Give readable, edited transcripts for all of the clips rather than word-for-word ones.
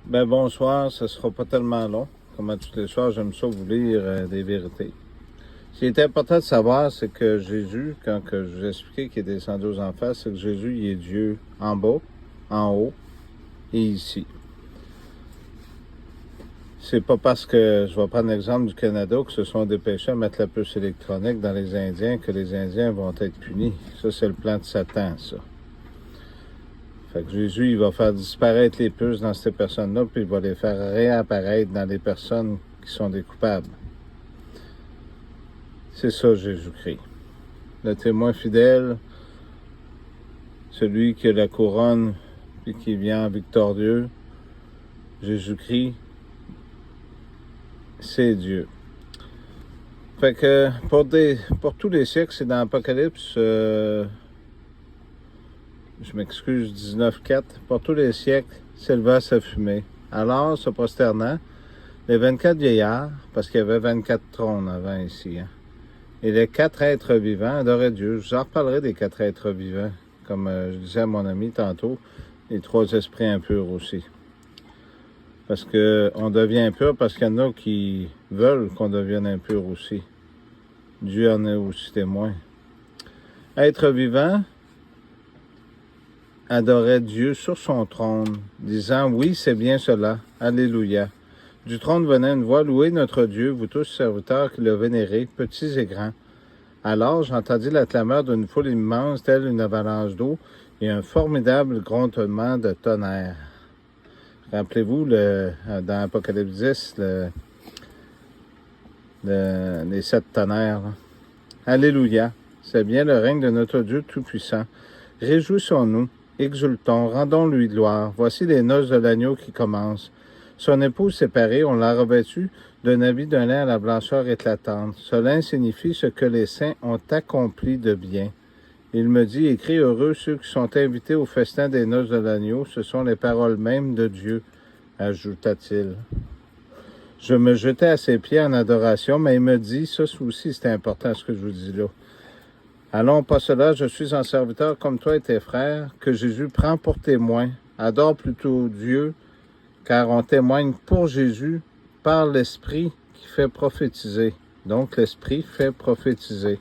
Ben bonsoir, ce sera pas tellement long. Comme à tous les soirs, j'aime ça vous lire des vérités. Ce qui est important de savoir, c'est que Jésus, quand que je vous ai expliqué qu'il est descendu aux enfers, c'est que Jésus, il est Dieu en bas, en haut et ici. C'est pas parce que, je vais prendre l'exemple du Canada, que se sont dépêchés à mettre la puce électronique dans les Indiens que les Indiens vont être punis. Ça, c'est le plan de Satan, ça. Fait que Jésus, il va faire disparaître les puces dans ces personnes-là, puis il va les faire réapparaître dans les personnes qui sont des coupables. C'est ça, Jésus-Christ. Le témoin fidèle, celui qui a la couronne, puis qui vient victorieux, Jésus-Christ, c'est Dieu. Fait que pour tous les siècles, c'est dans l'Apocalypse, je m'excuse, 19.4, pour tous les siècles, s'éleva sa fumée. Alors, se prosternant, les 24 vieillards, parce qu'il y avait 24 trônes avant ici, hein, et les 4 êtres vivants adoraient Dieu. Je vous en reparlerai des 4 êtres vivants, comme je disais à mon ami tantôt, les 3 esprits impurs aussi. Parce qu'on devient impur parce qu'il y en a qui veulent qu'on devienne impur aussi. Dieu en est aussi témoin. Être vivant adorait Dieu sur son trône, disant « Oui, c'est bien cela. Alléluia. » Du trône venait une voix « Louez notre Dieu, vous tous serviteurs qui le vénérez, petits et grands. » Alors j'entendis la clameur d'une foule immense, telle une avalanche d'eau, et un formidable grondement de tonnerre. Rappelez-vous, dans Apocalypse 10, les 7 tonnerres. Là. Alléluia. C'est bien le règne de notre Dieu Tout-Puissant. Réjouissons-nous, exultons, rendons-lui gloire. Voici les noces de l'agneau qui commencent. Son épouse séparée, on l'a revêtue d'un habit d'un lin à la blancheur éclatante. Ce lin signifie ce que les saints ont accompli de bien. Il me dit, écris heureux ceux qui sont invités au festin des noces de l'agneau, ce sont les paroles mêmes de Dieu, ajouta-t-il. Je me jetai à ses pieds en adoration, mais il me dit, ça aussi c'est important ce que je vous dis là. Allons, pas cela, je suis un serviteur comme toi et tes frères, que Jésus prend pour témoin. Adore plutôt Dieu, car on témoigne pour Jésus par l'Esprit qui fait prophétiser. Donc l'Esprit fait prophétiser.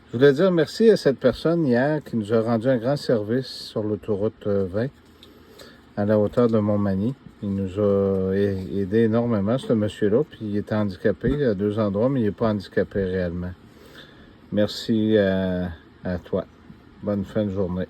Je voulais dire merci à cette personne hier qui nous a rendu un grand service sur l'autoroute 20 à la hauteur de Montmagny. Il nous a aidé énormément, ce monsieur-là, puis il était handicapé à 2 endroits, mais il n'est pas handicapé réellement. Merci à toi. Bonne fin de journée.